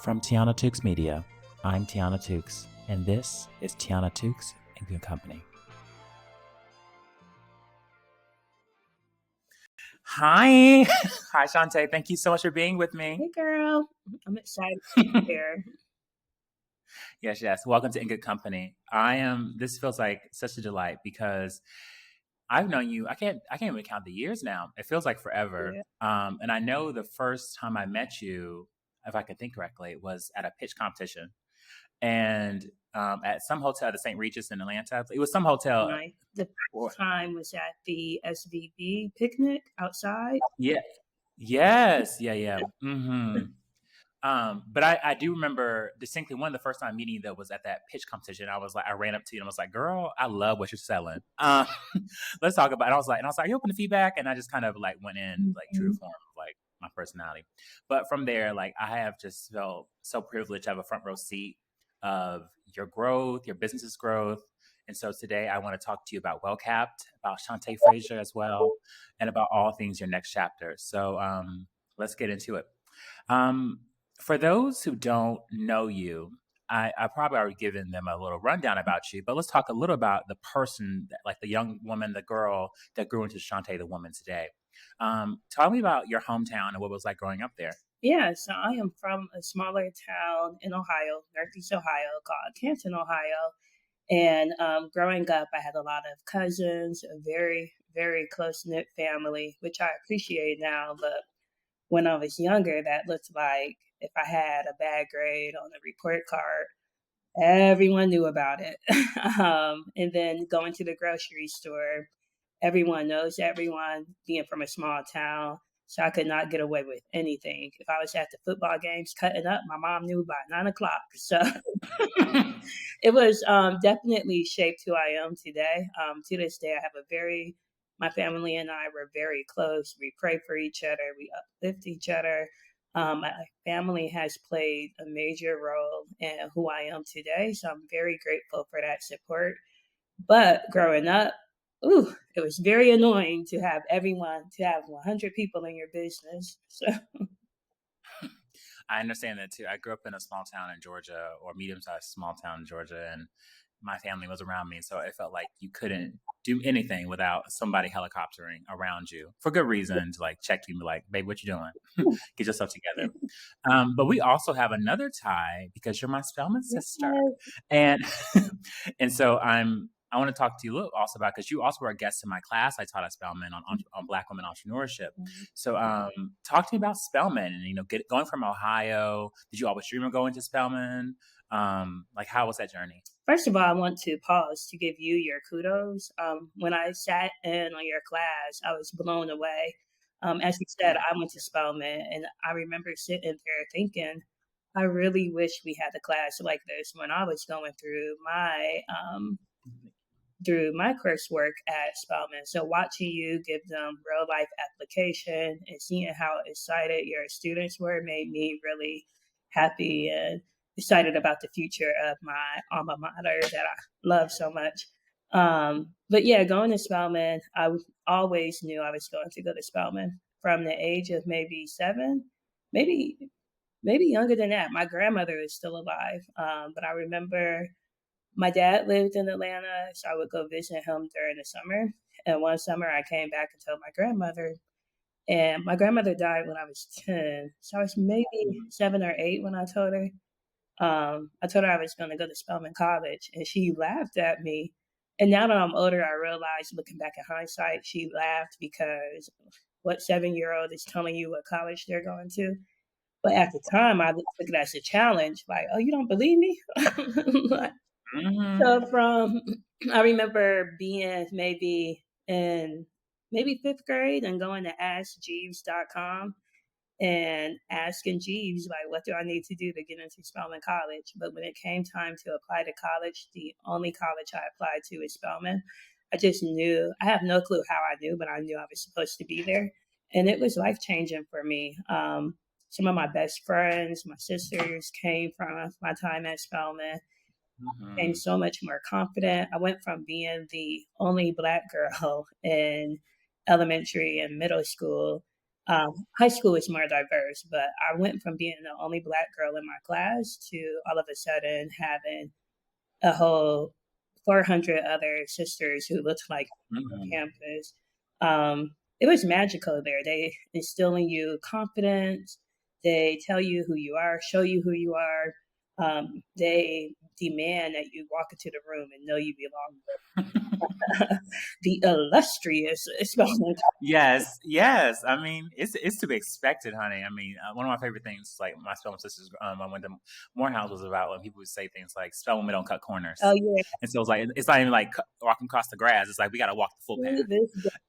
From Tiana Tukes Media, I'm Tiana Tukes, and this is Tiana Tukes and Good Company. Hi. Hi, Shanté. Thank you so much for being with me. Hey, girl. I'm excited to be here. Yes. Welcome to In Good Company. This feels like such a delight because I've known you, I can't even count the years now. It feels like forever. Yeah. And I know the first time I met you, if I can think correctly, was at a pitch competition. And at some hotel, the St. Regis in Atlanta. It was some hotel. Right. The first time was at the SVB picnic outside. Yeah. Yes. Yeah. But I do remember distinctly one of the first time meeting you that was at that pitch competition. I ran up to you and I was like, "Girl, I love what you're selling. Let's talk about it." I was like, "Are you open to feedback?" And I just kind of like went in like true to form of like my personality. But from there, like I have just felt so privileged to have a front row seat of your growth, your business's growth. And so today I want to talk to you about WellCapped, about Shanté Frazier as well, and about all things your next chapter. So let's get into it. For those who don't know you, I probably already given them a little rundown about you, but let's talk a little about the person, like the young woman, the girl that grew into Shanté, the woman today. Tell me about your hometown and what it was like growing up there. Yeah, so I am from a smaller town in Ohio, Northeast Ohio, called Canton, Ohio. And growing up, I had a lot of cousins, a very, very close-knit family, which I appreciate now. But when I was younger, that looked like if I had a bad grade on a report card, everyone knew about it. And then going to the grocery store, everyone knows everyone, being from a small town. So I could not get away with anything. If I was at the football games cutting up, my mom knew by 9:00. So it was definitely shaped who I am today. To this day, my family and I were very close. We pray for each other, we uplift each other. My family has played a major role in who I am today. So I'm very grateful for that support. But growing up, it was very annoying to have 100 people in your business. So I understand that too. I grew up in a small town in Georgia, or medium-sized small town in Georgia, and my family was around me, so it felt like you couldn't do anything without somebody helicoptering around you for good reason to like check you and be like, "Babe, what you doing? Get yourself together." But we also have another tie because you're my Spelman sister, and and so I want to talk to you a little also about, because you also were a guest in my class I taught at Spelman on Black women entrepreneurship. So talk to me about Spelman and going from Ohio. Did you always dream of going to Spelman? Like, how was that journey? First of all, I want to pause to give you your kudos. When I sat in on your class, I was blown away. As you said, I went to Spelman, and I remember sitting there thinking, I really wish we had a class like this when I was going through my coursework at Spelman. So watching you give them real life application and seeing how excited your students were made me really happy and excited about the future of my alma mater that I love so much. But yeah, going to Spelman, I always knew I was going to go to Spelman from the age of maybe 7, maybe younger than that. My grandmother is still alive, but I remember my dad lived in Atlanta, so I would go visit him during the summer. And one summer I came back and told my grandmother, and my grandmother died when I was 10. So I was maybe 7 or 8 when I told her. I told her I was going to go to Spelman College, and she laughed at me. And now that I'm older, I realize, looking back in hindsight, she laughed because what 7-year-old is telling you what college they're going to? But at the time, I took it as a challenge, like, oh, you don't believe me? So I remember being maybe in 5th grade and going to AskJeeves.com and asking Jeeves, like, what do I need to do to get into Spelman College? But when it came time to apply to college, the only college I applied to is Spelman. I just knew, I have no clue how I knew, but I knew I was supposed to be there. And it was life-changing for me. Some of my best friends, my sisters came from my time at Spelman. Became so much more confident. I went from being the only Black girl in elementary and middle school High school was more diverse, but I went from being the only Black girl in my class to all of a sudden having a whole 400 other sisters who looked like on campus. It was magical there. They instill in you confidence. They tell you who you are, show you who you are. They demand that you walk into the room and know you belong there. The illustrious Spelman. Yes. I mean, it's to be expected, honey. I mean, one of my favorite things, like my Spelman sisters, I went to Morehouse, was about when people would say things like "Spell women don't cut corners." Oh yeah. And so it's not even like walking across the grass. It's like we got to walk the full path.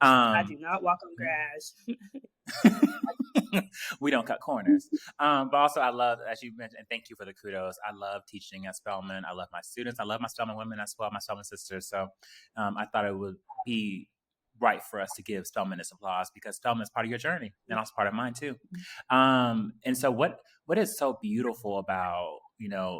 I do not walk on grass. We don't cut corners. But also, I love, as you mentioned, and thank you for the kudos. I love teaching at Spelman. I love my students. I love my Spelman women as well, my Spelman sisters. So I thought it would be right for us to give Spelman this applause, because Spelman is part of your journey and also part of mine too. And so what is so beautiful about,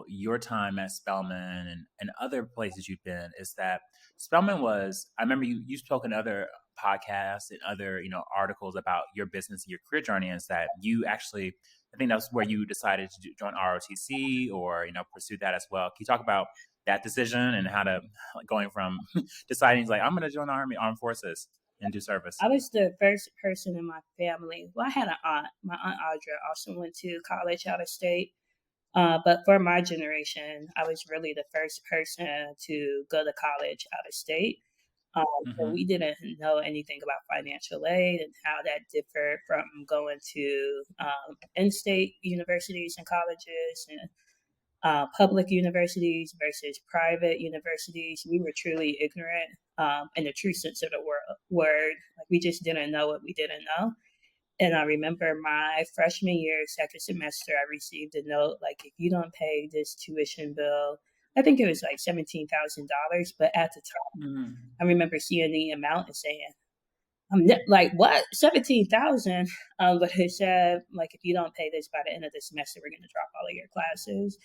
your time at Spelman and other places you've been is that Spelman was, I remember you spoke in other podcasts and other, articles about your business and your career journey, is that you actually, I think that's where you decided to join ROTC or, pursue that as well. Can you talk about that decision and how to, going from deciding like, I'm going to join the armed forces and do service? I was the first person in my family. Well, I had an aunt. My aunt Audra also went to college out of state. But for my generation, I was really the first person to go to college out of state. So we didn't know anything about financial aid and how that differed from going to in-state universities and colleges and public universities versus private universities. We were truly ignorant in the true sense of the word. Like, we just didn't know what we didn't know. And I remember my freshman year, second semester, I received a note like, if you don't pay this tuition bill, I think it was like $17,000. But at the time, I remember seeing the amount and saying, like, what? 17,000? But it said, like, if you don't pay this by the end of the semester, we're going to drop all of your classes.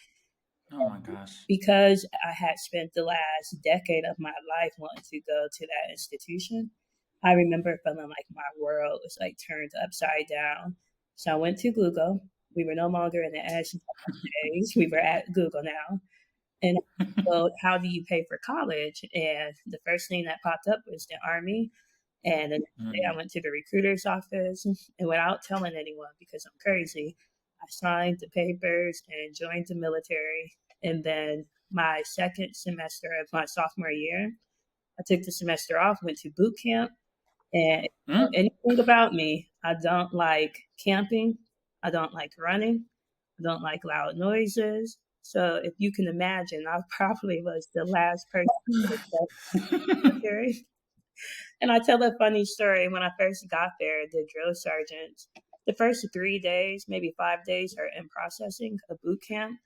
Oh my gosh. Because I had spent the last decade of my life wanting to go to that institution, I remember feeling like my world was like turned upside down. So I went to Google. We were no longer in the Ashland days. We were at Google now. And so, how do you pay for college? And the first thing that popped up was the Army. And the next day I went to the recruiter's office, and without telling anyone, because I'm crazy, I signed the papers and joined the military. And then my second semester of my sophomore year, I took the semester off, went to boot camp. And anything about me, I don't like camping. I don't like running. I don't like loud noises. So if you can imagine, I probably was the last person in the military. And I tell a funny story. When I first got there, the drill sergeants, the first 3 days, maybe 5 days, are in processing a boot camp.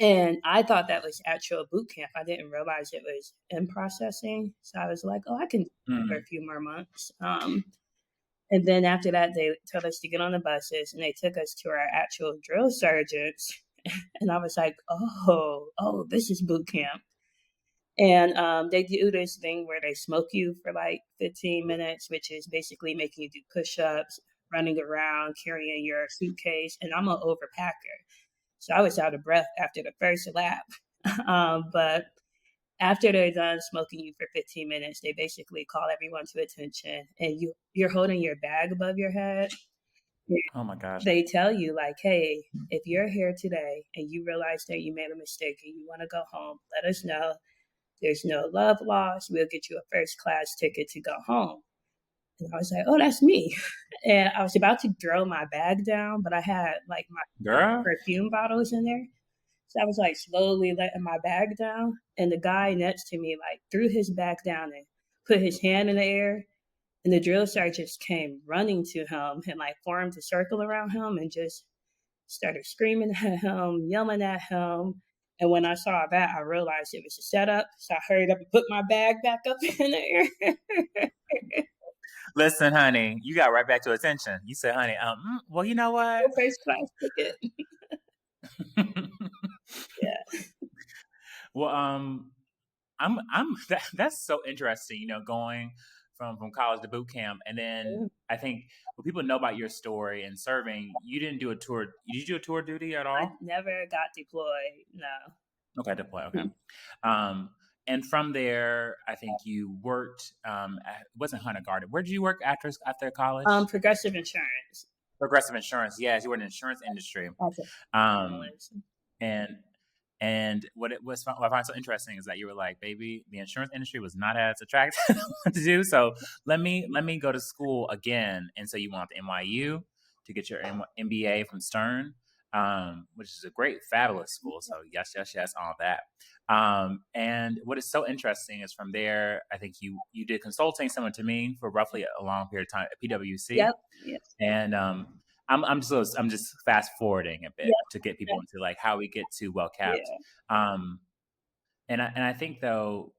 And I thought that was actual boot camp. I didn't realize it was in processing. So I was like, oh, I can do it for a few more months. And then after that, they told us to get on the buses, and they took us to our actual drill sergeants. And I was like, oh, this is boot camp. And they do this thing where they smoke you for like 15 minutes, which is basically making you do push-ups, running around, carrying your suitcase. And I'm an overpacker. So I was out of breath after the first lap. But after they're done smoking you for 15 minutes, they basically call everyone to attention, and you're holding your bag above your head. Oh my gosh. They tell you, like, hey, if you're here today and you realize that you made a mistake and you want to go home, let us know. There's no love lost. We'll get you a first class ticket to go home. And I was like, oh, that's me. And I was about to throw my bag down, but I had like my perfume bottles in there. So I was like slowly letting my bag down. And the guy next to me like threw his bag down and put his hand in the air. And the drill sergeants came running to him and like formed a circle around him and just started screaming at him, yelling at him. And when I saw that, I realized it was a setup. So I hurried up and put my bag back up in the air. Listen, honey, you got right back to attention. You said, honey, well, you know what? First class ticket. Yeah. Well, that's so interesting, going from college to boot camp, and then I think what people know about your story and serving, you didn't do a tour. Did you do a tour duty at all? I never got deployed. No. Okay, deploy. Okay. And from there, I think you worked. It wasn't Hunter Garden. Where did you work after college? Progressive Insurance. Progressive Insurance. Yes, you were in the insurance industry. And what I find so interesting is that you were like, baby, the insurance industry was not as attractive to do. So let me go to school again. And so you went to NYU to get your MBA from Stern, which is a great, fabulous school. So yes, all that. And what is so interesting is from there, I think you did consulting similar to me for roughly a long period of time at PwC. Yep. And I'm just fast forwarding a bit to get people into like how we get to WellCapped. And I think though,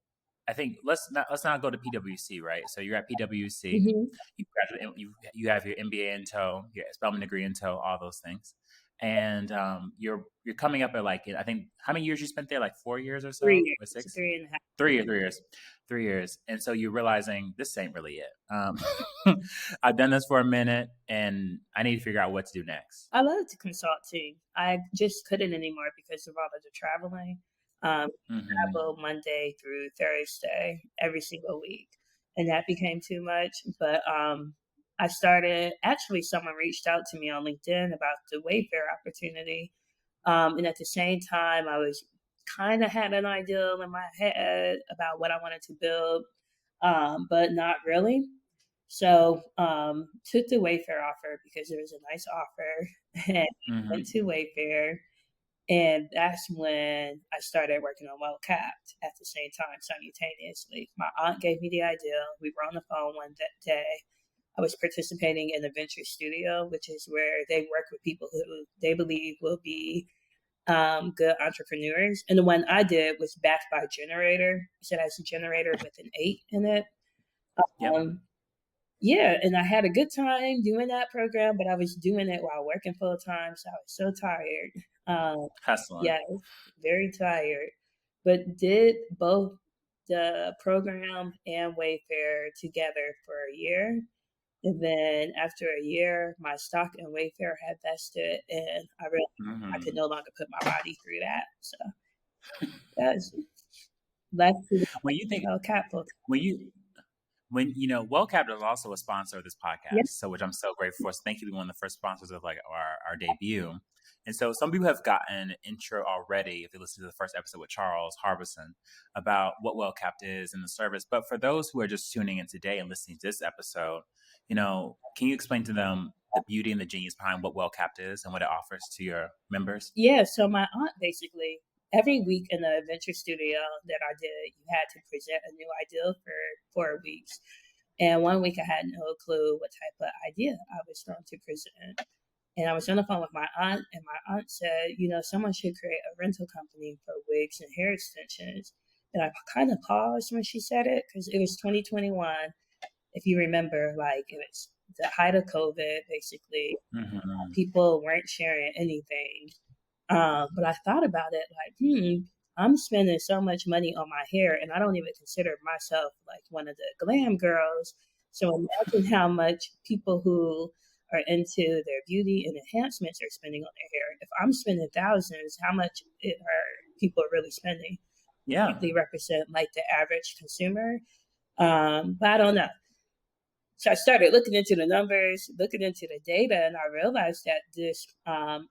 let's not go to PwC, right? So you're at PwC, you graduate, you have your MBA in tow, your Spelman degree in tow, all those things, and you're coming up at like, I think, how many years you spent there? Like 4 years or so, 3 years, or 6, 3.5. 3 years, and so you're realizing this ain't really it. I've done this for a minute, and I need to figure out what to do next. I love to consult too. I just couldn't anymore because of all of the traveling. Travel Monday through Thursday every single week, and that became too much. But I started, actually someone reached out to me on LinkedIn about the Wayfair opportunity, and at the same time I was kind of had an idea in my head about what I wanted to build, but not really. So took the Wayfair offer because it was a nice offer, and went to Wayfair. And that's when I started working on WellCapped at the same time, simultaneously. My aunt gave me the idea. We were on the phone one day. I was participating in a venture studio, which is where they work with people who they believe will be good entrepreneurs. And the one I did was backed by Generator. So that's a Generator with an 8 in it. Yeah, and I had a good time doing that program, but I was doing it while working full time, so I was so tired. Hustling. Yeah, very tired. But did both the program and Wayfair together for a year. And then after a year, my stock in Wayfair had vested, and I realized I could no longer put my body through that. So that's left to when you think WellCapped. When WellCapped is also a sponsor of this podcast, so which I'm so grateful for. So thank you to be one of the first sponsors of like our debut. And so some people have gotten an intro already if they listen to the first episode with Charles Harbison about what WellCapped is and the service. But for those who are just tuning in today and listening to this episode, can you explain to them the beauty and the genius behind what WellCapped is and what it offers to your members? Yeah. So my aunt basically, every week in the adventure studio that I did, you had to present a new idea for 4 weeks. And one week I had no clue what type of idea I was going to present. And I was on the phone with my aunt, and my aunt said, someone should create a rental company for wigs and hair extensions. And I kind of paused when she said it because it was 2021. If you remember, like it was the height of COVID, basically. People weren't sharing anything. But I thought about it like, I'm spending so much money on my hair, and I don't even consider myself like one of the glam girls. So imagine how much people who are into their beauty and enhancements are spending on their hair. If I'm spending thousands, how much are people really spending? Yeah. They represent like the average consumer. But I don't know. So I started looking into the numbers, looking into the data, and I realized that this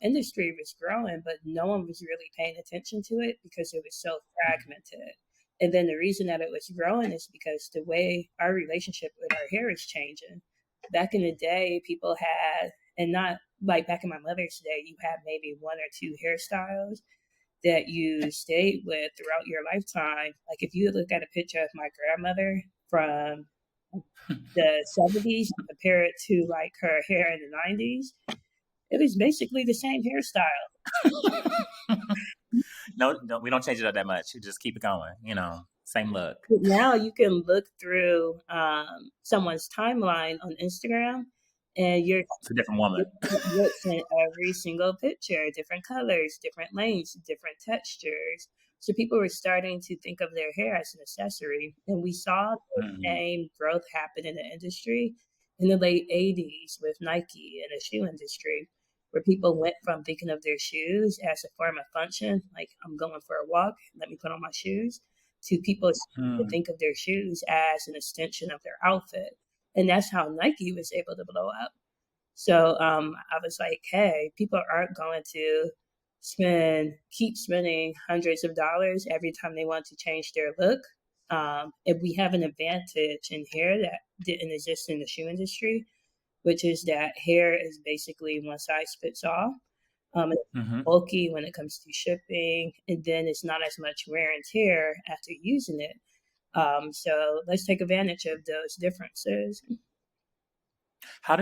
industry was growing, but no one was really paying attention to it because it was so fragmented. And then the reason that it was growing is because the way our relationship with our hair is changing. Back in the day, people had, and not like back in my mother's day, you had maybe 1 or 2 hairstyles that you stayed with throughout your lifetime. Like if you look at a picture of my grandmother from the 70s and compare it to like her hair in the 90s, it was basically the same hairstyle. No, we don't change it up that much. We just keep it going, same look. Now you can look through someone's timeline on Instagram, and it's a different woman. Looks in every single picture, different colors, different lengths, different textures. So people were starting to think of their hair as an accessory. And we saw the same growth happen in the industry in the late 80s with Nike and the shoe industry, where people went from thinking of their shoes as a form of function, like I'm going for a walk, let me put on my shoes, to people to think of their shoes as an extension of their outfit. And that's how Nike was able to blow up. So I was like, hey, people aren't going to keep spending hundreds of dollars every time they want to change their look. If we have an advantage in hair that didn't exist in the shoe industry, which is that hair is basically one size fits all. It's bulky when it comes to shipping, and then it's not as much wear and tear after using it. So let's take advantage of those differences. How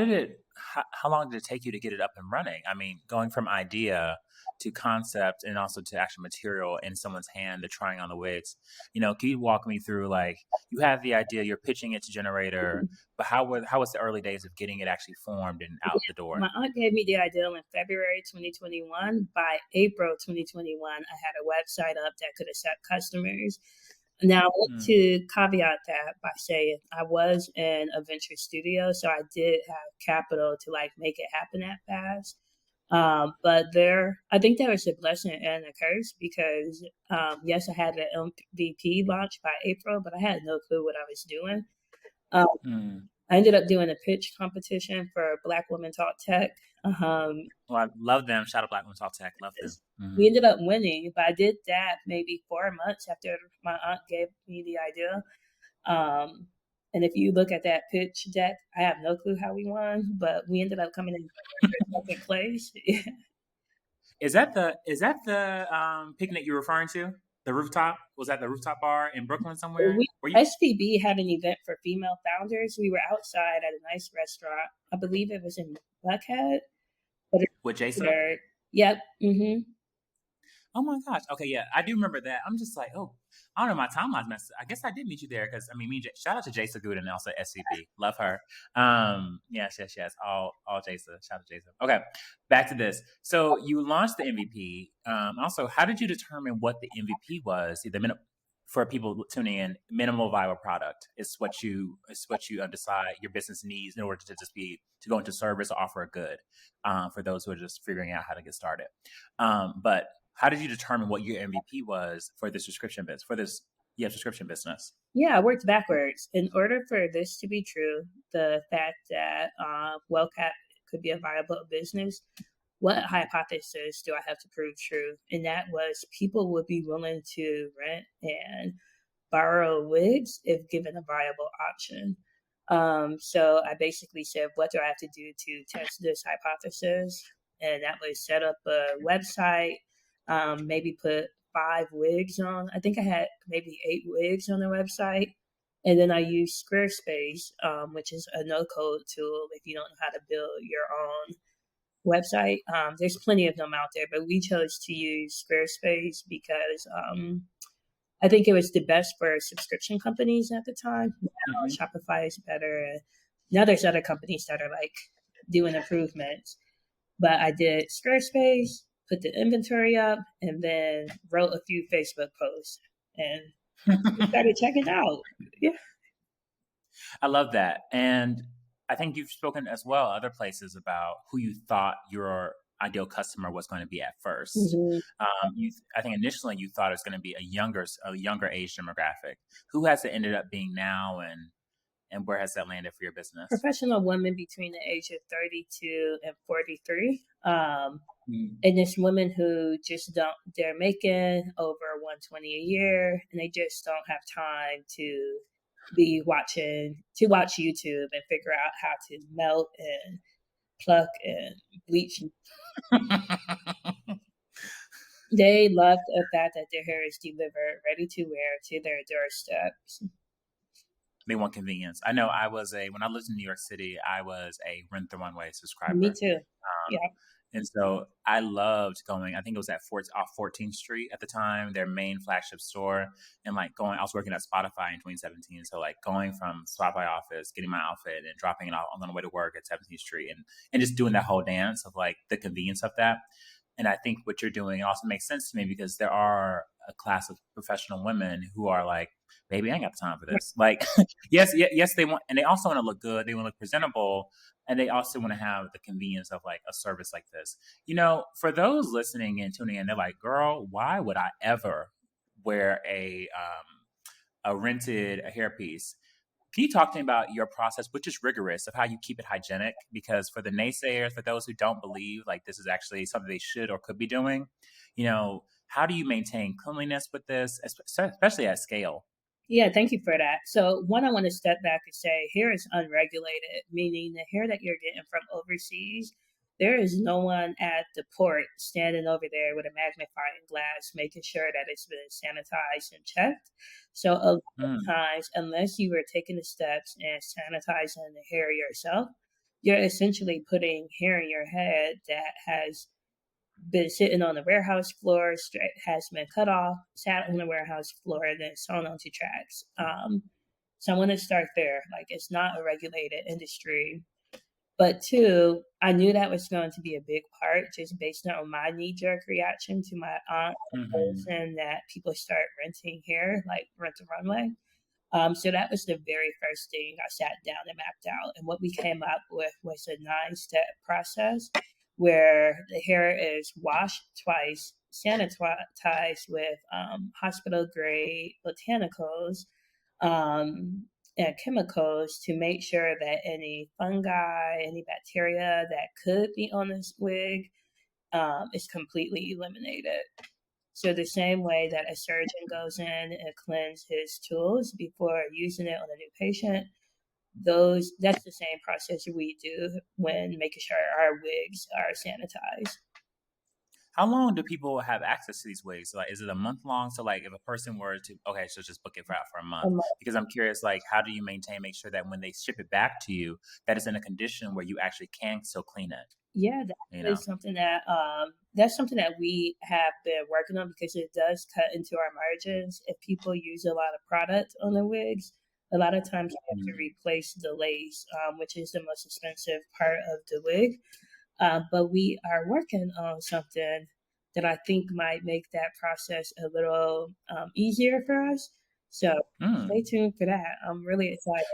long did it take you to get it up and running? I mean, going from idea to concept and also to actual material in someone's hand, the trying on the wigs. Can you walk me through, like, you have the idea, you're pitching it to Generator, but how was the early days of getting it actually formed and out the door? My aunt gave me the idea in February 2021. By April 2021, I had a website up that could accept customers. Now, I want to caveat that by saying I was in a venture studio, so I did have capital to make it happen that fast. But I think there was a blessing and a curse because, yes, I had the MVP launch by April, but I had no clue what I was doing. I ended up doing a pitch competition for Black Women Talk Tech. Well, I love them. Shout out Black Women Talk Tech. Love them. We ended up winning, but I did that maybe 4 months after my aunt gave me the idea. And if you look at that pitch deck, I have no clue how we won, but we ended up coming in second place. Is that the picnic you're referring to? The rooftop? Was that the rooftop bar in Brooklyn somewhere? SPB had an event for female founders. We were outside at a nice restaurant. I believe it was in Buckhead. With Jason? Yep. Oh my gosh. Okay, yeah, I do remember that. I'm just like, oh, I don't know, my timeline's messed. I guess I did meet you there because shout out to Jason Good and also SCB. Love her. Yes. All Jason. Shout out to Jason. Okay, back to this. So you launched the MVP. Also, how did you determine what the MVP was? For people tuning in, minimal viable product is what you decide your business needs in order to go into service or offer a good. For those who are just figuring out how to get started, but how did you determine what your MVP was for this subscription business? Subscription business. Yeah, I worked backwards. In order for this to be true, the fact that WellCapped could be a viable business, what hypothesis do I have to prove true? And that was people would be willing to rent and borrow wigs if given a viable option. So I basically said, what do I have to do to test this hypothesis? And that was set up a website, maybe put 5 wigs on. I think I had maybe 8 wigs on the website. And then I used Squarespace, which is a no-code tool if you don't know how to build your own website. There's plenty of them out there, but we chose to use Squarespace because I think it was the best for subscription companies at the time. Now Shopify is better. Now there's other companies that are doing improvements. But I did Squarespace, put the inventory up, and then wrote a few Facebook posts and started checking it out. Yeah. I love that. And I think you've spoken as well other places about who you thought your ideal customer was going to be at first. I think initially you thought it was going to be a younger age demographic. Who has it ended up being now, and where has that landed for your business? Professional women between the age of 32 and 43. And it's women who they're making over $120 a year, and they just don't have time to watch YouTube and figure out how to melt and pluck and bleach. They love the fact that their hair is delivered ready to wear to their doorsteps. They want convenience. I know when I lived in New York City, I was a Rent the Runway subscriber. Me too. Yeah. And so I loved going, I think it was off 14th Street at the time, their main flagship store. And I was working at Spotify in 2017. So going from Spotify office, getting my outfit and dropping it off on the way to work at 17th Street and just doing that whole dance of the convenience of that. And I think what you're doing also makes sense to me because there are a class of professional women who are like, baby, I ain't got the time for this. Like, yes, they want, and they also want to look good. They want to look presentable, and they also want to have the convenience of like a service like this. For those listening and tuning in, they're like, girl, why would I ever wear a rented a hairpiece? Can you talk to me about your process, which is rigorous, of how you keep it hygienic? Because for the naysayers, for those who don't believe like this is actually something they should or could be doing, how do you maintain cleanliness with this, especially at scale? Yeah, thank you for that. So, one, I want to step back and say hair is unregulated, meaning the hair that you're getting from overseas, there is no one at the port standing over there with a magnifying glass making sure that it's been sanitized and checked. So, a lot of Mm, times, unless you were taking the steps and sanitizing the hair yourself, you're essentially putting hair in your head that has been sitting on the warehouse floor, has been cut off, sat on the warehouse floor, and then sewn onto tracks. So I want to start there. Like, it's not a regulated industry. But two, I knew that was going to be a big part just based on my knee jerk reaction to my aunt hmm and that people start renting here, like Rent the Runway. So that was the very first thing I sat down and mapped out. And what we came up with was a 9-step process where the hair is washed twice, sanitized with hospital grade botanicals and chemicals to make sure that any fungi, any bacteria that could be on this wig is completely eliminated. So the same way that a surgeon goes in and cleans his tools before using it on a new patient, that's the same process we do when making sure our wigs are sanitized. How long do people have access to these wigs? Like, is it a month long? So, like, if a person were to, okay, so just book it for a month. Um, Because I'm curious, like, how do you make sure that when they ship it back to you, that it's in a condition where you actually can still clean it? yeah, You that know? is something that's something that we have been working on because it does cut into our margins. If people use a lot of product on their wigs, a lot of times you have to Mm. replace the lace, which is the most expensive part of the wig. But we are working on something that I think might make that process a little easier for us. So stay Mm. tuned for that. I'm really excited.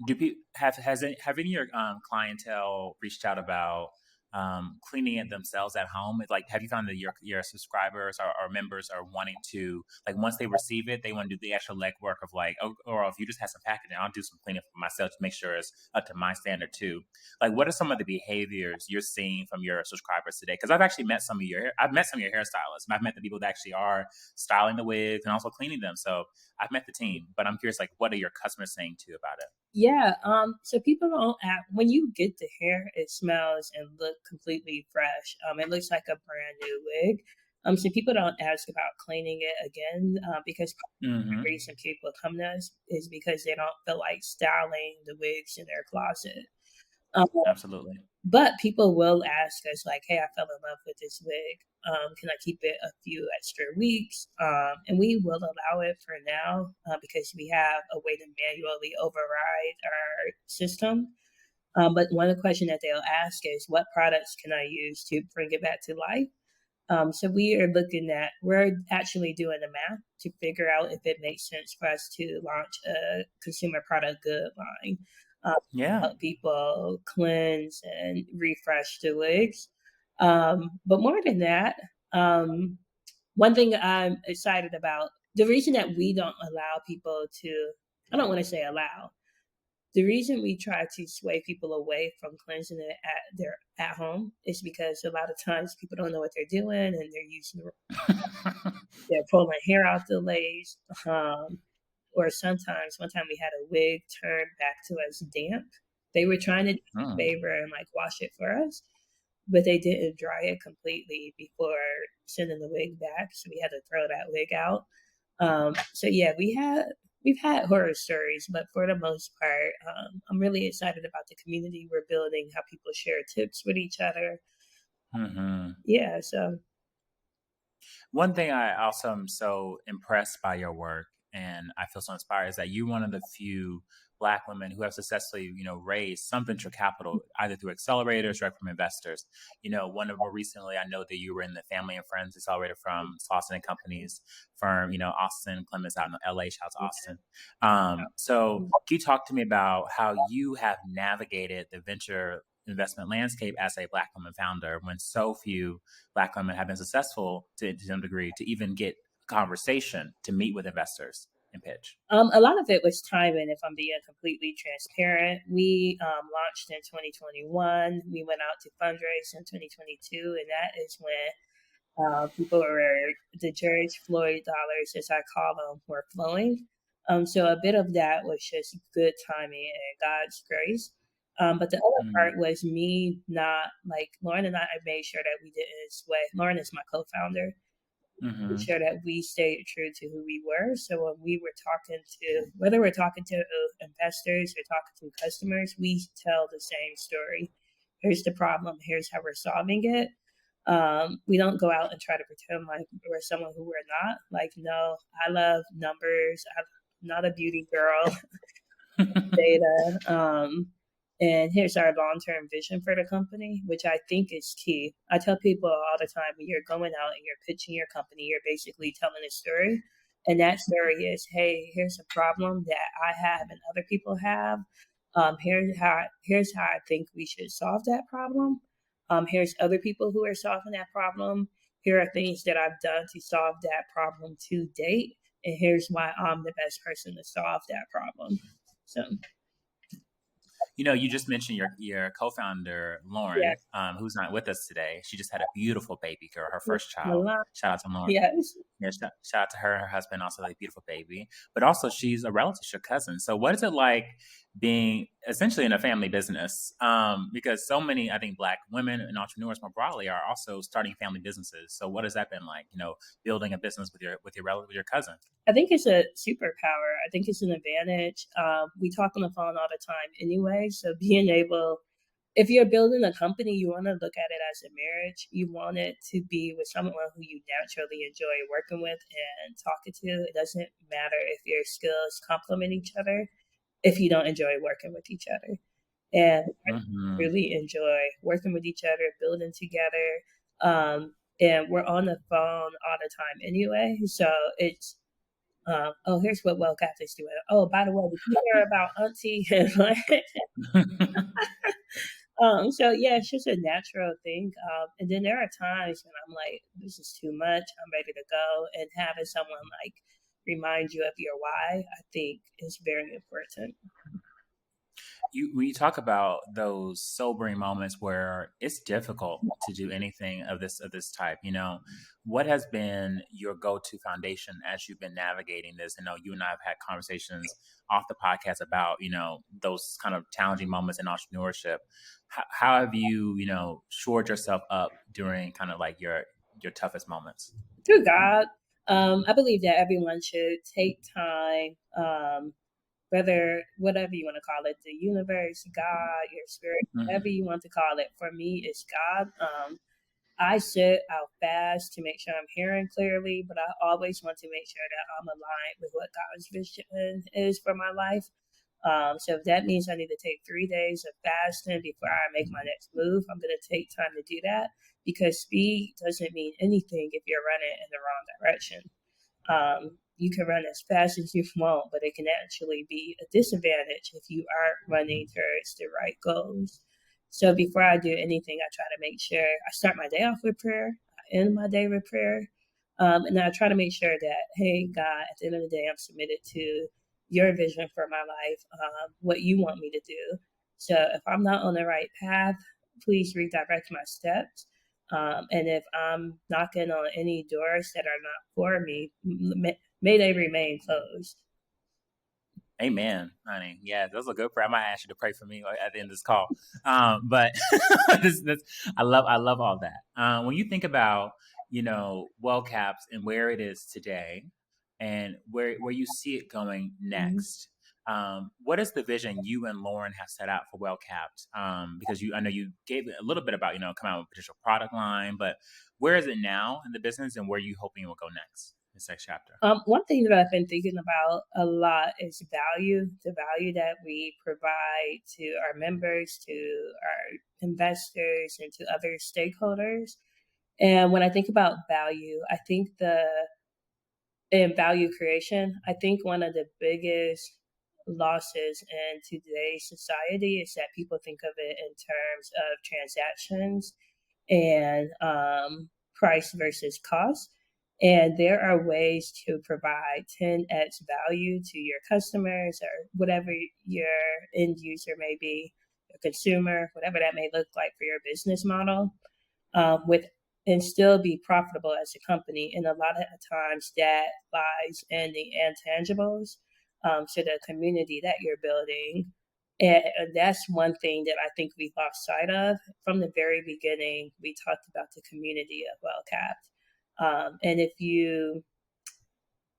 Do people have any of your clientele reached out about cleaning it themselves at home? It's like, have you found that your subscribers or members are wanting to, like, once they receive it, they want to do the actual legwork of like, oh, or if you just have some packaging, I'll do some cleaning for myself to make sure it's up to my standard too. Like, what are some of the behaviors you're seeing from your subscribers today? Because I've met some of your hairstylists, and I've met the people that actually are styling the wigs and also cleaning them. So I've met the team, but I'm curious, like, what are your customers saying too about it? Yeah, so people don't act when you get the hair, it smells and look completely fresh. It looks like a brand new wig. So people don't ask about cleaning it again, because Hmm. the reason people come to us is because they don't feel like styling the wigs in their closet. Um, Absolutely. but people will ask us like, "Hey, I fell in love with this wig. Can I keep it a few extra weeks?" And we will allow it for now because we have a way to manually override our system. But one of the questions that they'll ask is, "What products can I use to bring it back to life?" So we're actually doing the math to figure out if it makes sense for us to launch a consumer product good line, um, Yeah. help people cleanse and refresh the wigs. But more than that, um, one thing I'm excited about, the reason that we don't allow people to, I don't want to say allow, the reason we try to sway people away from cleansing it at home is because a lot of times people don't know what they're doing and they're pulling hair out the lace. Or sometimes one time we had a wig turned back to us damp. They were trying to do us a Mm. favor and like wash it for us, but they didn't dry it completely before sending the wig back. So we had to throw that wig out. So yeah, we've had horror stories, but for the most part, I'm really excited about the community we're building, how people share tips with each other. Hmm. Yeah, so One thing I also am so impressed by your work, and I feel so inspired, is that you're one of the few Black women who have successfully, raised some venture capital either through accelerators, direct from investors. One of more recently, I know that you were in the Family and Friends Accelerator from Austin and Company's firm, Austin Clemens out in LA. Shout out to Austin. So can you talk to me about how you have navigated the venture investment landscape as a Black woman founder when so few Black women have been successful to some degree to even get conversation to meet with investors and pitch? A lot of it was timing, if I'm being completely transparent. We launched in 2021. We went out to fundraise in 2022, and that is when people were, the George Floyd dollars, as I call them, were flowing. So a bit of that was just good timing and God's grace. But the other part was me not, like, Lauren and I made sure that we didn't sway. Lauren is my co-founder. Made sure that we stayed true to who we were. So when we were talking to, whether we're talking to investors or talking to customers, we tell the same story. Here's the problem. Here's how we're solving it. We don't go out and try to pretend like we're someone who we're not. Like, no, I love numbers. I'm not a beauty girl. Data. And here's our long-term vision for the company, which I think is key. I tell people all the time, when you're going out and you're pitching your company, you're basically telling a story. And that story is, hey, here's a problem that I have and other people have. Here's how I think we should solve that problem. Here's other people who are solving that problem. Here are things that I've done to solve that problem to date. And here's why I'm the best person to solve that problem. So, you just mentioned your co-founder, Lauren, yes. Who's not with us today. She just had a beautiful baby girl, her first child. Shout out to Lauren. Yes. Yeah, shout out to her and her husband, also a beautiful baby. But also she's a relative, your cousin. So what is it like being essentially in a family business? Because so many, I think, Black women and entrepreneurs more broadly are also starting family businesses. So what has that been like, building a business with your relative, with your cousin? I think it's a superpower. I think it's an advantage. We talk on the phone all the time anyway. So being able, if you're building a company, you want to look at it as a marriage. You want it to be with someone who you naturally enjoy working with and talking to. It doesn't matter if your skills complement each other if you don't enjoy working with each other. And I really enjoy working with each other, building together. And we're on the phone all the time anyway. So it's, oh, here's what WellCapped's is doing. Oh, by the way, did you hear about Auntie? So yeah, it's just a natural thing. And then there are times when I'm like, this is too much. I'm ready to go. And having someone like remind you of your why, I think is very important. When you talk about those sobering moments where it's difficult to do anything of this type, what has been your go-to foundation as you've been navigating this? I know you and I have had conversations off the podcast about, those kind of challenging moments in entrepreneurship. How have you, shored yourself up during kind of like your toughest moments? Through God. I believe that everyone should take time, whatever you want to call it, the universe, God, your spirit, whatever you want to call it. For me, it's God. I sit out fast to make sure I'm hearing clearly, but I always want to make sure that I'm aligned with what God's vision is for my life. So if that means I need to take 3 days of fasting before I make my next move, I'm going to take time to do that, because speed doesn't mean anything if you're running in the wrong direction. You can run as fast as you want, but it can actually be a disadvantage if you aren't running towards the right goals. So before I do anything, I try to make sure I start my day off with prayer, I end my day with prayer. And I try to make sure that, hey, God, at the end of the day, I'm submitted to your vision for my life, what you want me to do. So if I'm not on the right path, please redirect my steps. And if I'm knocking on any doors that are not for me, may they remain closed. Amen, honey. Yeah, those are good prayer. I might ask you to pray for me at the end of this call. But I love all that. When you think about, WellCapped's and where it is today, and where you see it going next, what is the vision you and Lauren have set out for WellCapped's? Because I know you gave a little bit about, come out with a potential product line, but where is it now in the business, and where are you hoping it will go next? this next chapter? One thing that I've been thinking about a lot is value, the value that we provide to our members, to our investors, and to other stakeholders. And when I think about value, I think in value creation, I think one of the biggest losses in today's society is that people think of it in terms of transactions and price versus cost. And there are ways to provide 10x value to your customers or whatever your end user may be, a consumer, whatever that may look like for your business model, with and still be profitable as a company. And a lot of times that lies in the intangibles, so the community that you're building. And that's one thing that I think we lost sight of from the very beginning. We talked about the community of WellCapped. And if you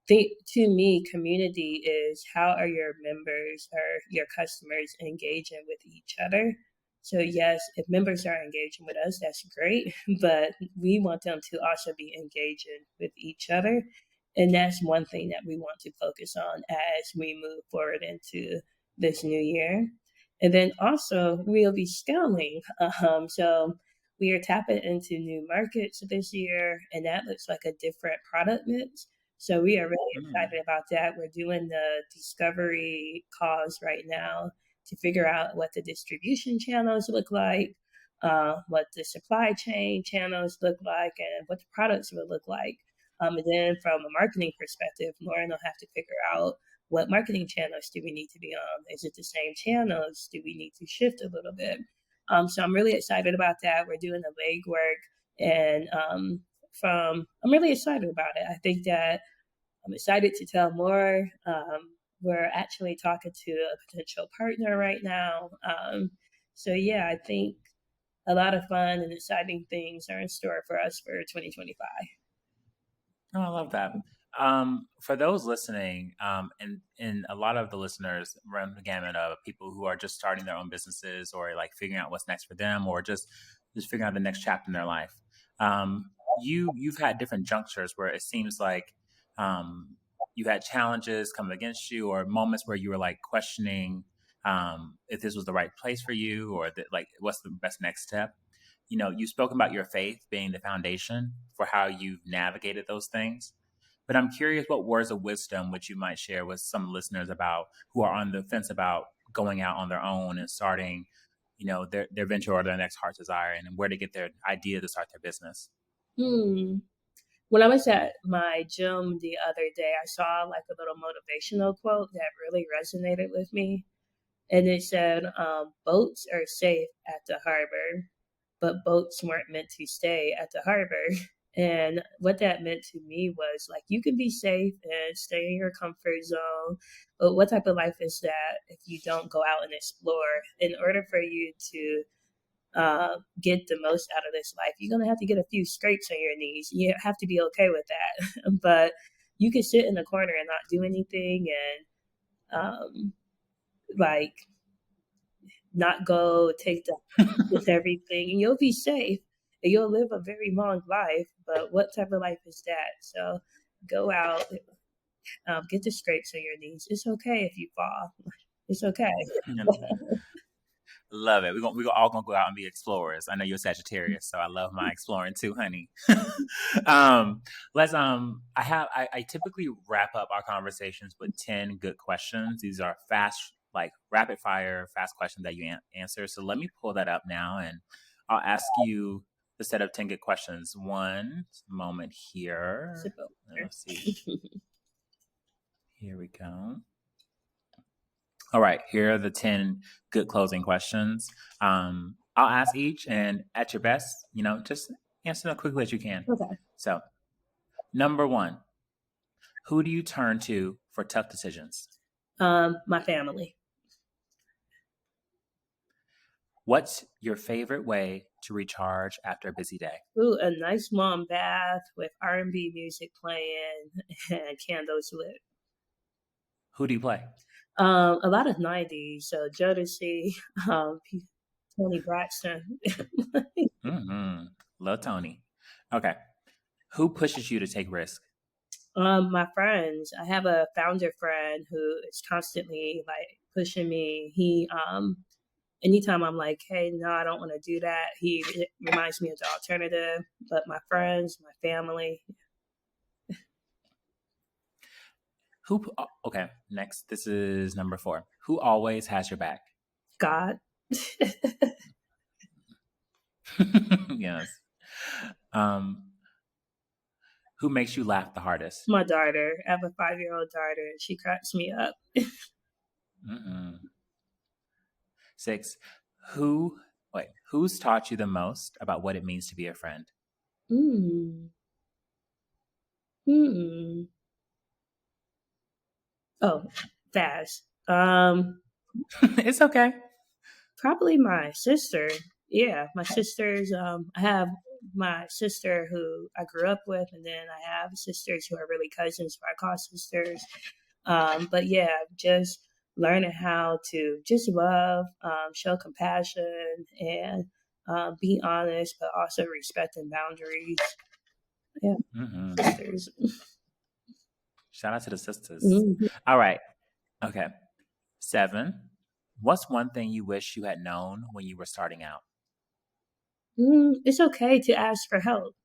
think, to me, community is how are your members or your customers engaging with each other? So yes, if members are engaging with us, that's great, but we want them to also be engaging with each other. And that's one thing that we want to focus on as we move forward into this new year. And then also we'll be scaling. So we are tapping into new markets this year, and that looks like a different product mix. So we are really excited about that. We're doing the discovery calls right now to figure out what the distribution channels look like, what the supply chain channels look like, and what the products will look like. And then from a marketing perspective, Lauren will have to figure out what marketing channels do we need to be on? Is it the same channels? Do we need to shift a little bit? So I'm really excited about that. We're doing the legwork, and I'm really excited about it. I think that I'm excited to tell more. We're actually talking to a potential partner right now. So yeah, I think a lot of fun and exciting things are in store for us for 2025. Oh, I love that. For those listening, and a lot of the listeners run the gamut of people who are just starting their own businesses or like figuring out what's next for them, or just figuring out the next chapter in their life. You've had different junctures where it seems like you had challenges coming against you, or moments where you were like questioning if this was the right place for you, or that, like, what's the best next step. You've spoken about your faith being the foundation for how you've navigated those things. But I'm curious what words of wisdom which you might share with some listeners about who are on the fence about going out on their own and starting, their venture or their next heart's desire, and where to get their idea to start their business. When I was at my gym the other day, I saw like a little motivational quote that really resonated with me. And it said, boats are safe at the harbor, but boats weren't meant to stay at the harbor. And what that meant to me was like, you can be safe and stay in your comfort zone, but what type of life is that if you don't go out and explore? In order for you to get the most out of this life, you're going to have to get a few scrapes on your knees. You have to be okay with that. But you can sit in the corner and not do anything, and like not go take the with everything, and you'll be safe and you'll live a very long life. But what type of life is that? So go out, get the scrapes on your knees. It's okay if you fall. It's okay. Love it. We're all gonna go out and be explorers. I know you're a Sagittarius, so I love my exploring too, honey. I typically wrap up our conversations with 10 good questions. These are fast, like rapid fire, fast questions that you answer. So let me pull that up now, and I'll ask you the set of 10 good questions. One moment here. Let's see. Here we go. All right, here are the 10 good closing questions. I'll ask each, and at your best, just answer them quickly as you can. Okay. So, number 1, who do you turn to for tough decisions? My family. What's your favorite way to recharge after a busy day? Ooh, a nice warm bath with R&B music playing and candles lit. Who do you play? A lot of 90s, so Jodeci, Tony Braxton. Love Tony. Okay. Who pushes you to take risks? My friends. I have a founder friend who is constantly like pushing me. Anytime I'm like, hey, no, I don't want to do that, he reminds me of the alternative. But my friends, my family. Okay, next. This is number 4. Who always has your back? God. Yes. Who makes you laugh the hardest? My daughter. I have a 5-year-old daughter. She cracks me up. Mm-mm. 6. Who's taught you the most about what it means to be a friend? Mm. Hmm. Oh, fast. It's okay. Probably my sister. Yeah, my sisters. I have my sister who I grew up with, and then I have sisters who are really cousins, who I call sisters. But yeah, just learning how to just love, show compassion, and be honest, but also respecting boundaries. Yeah, Mm-hmm. sisters. Shout out to the sisters. Mhm. All right. Okay. 7. What's one thing you wish you had known when you were starting out? It's okay to ask for help.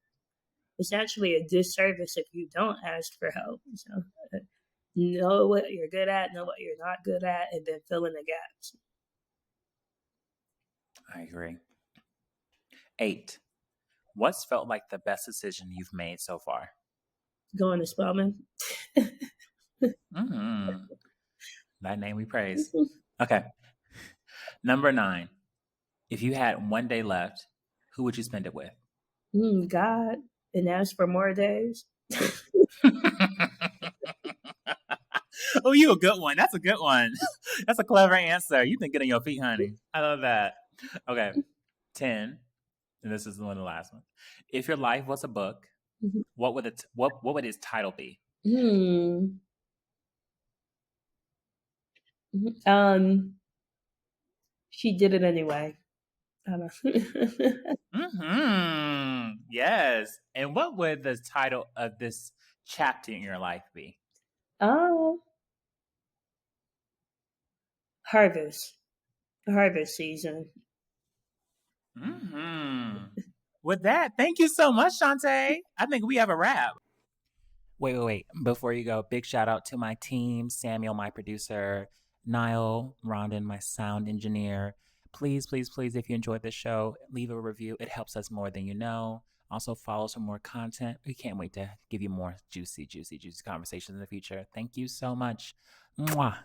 It's actually a disservice if you don't ask for help. So know what you're good at, know what you're not good at, and then fill in the gaps. I agree. 8. What's felt like the best decision you've made so far? Going to Spelman. Mm-hmm. That name we praise. Okay. Number 9. If you had one day left, who would you spend it with? God, and ask for more days. Oh, you a good one. That's a good one. That's a clever answer. You've been getting your feet, honey. I love that. Okay. 10. And this is one of the last ones. If your life was a book, what would its title be? Hmm. She did it anyway. I don't know. Yes. And what would the title of this chapter in your life be? Oh, harvest. Harvest season. With that, thank you so much, Shanté. I think we have a wrap. Wait. Before you go, big shout out to my team, Samuel, my producer, Niall, Rondon, my sound engineer. Please, if you enjoyed this show, leave a review. It helps us more than you know. Also, follow some more content. We can't wait to give you more juicy conversations in the future. Thank you so much. Mwah.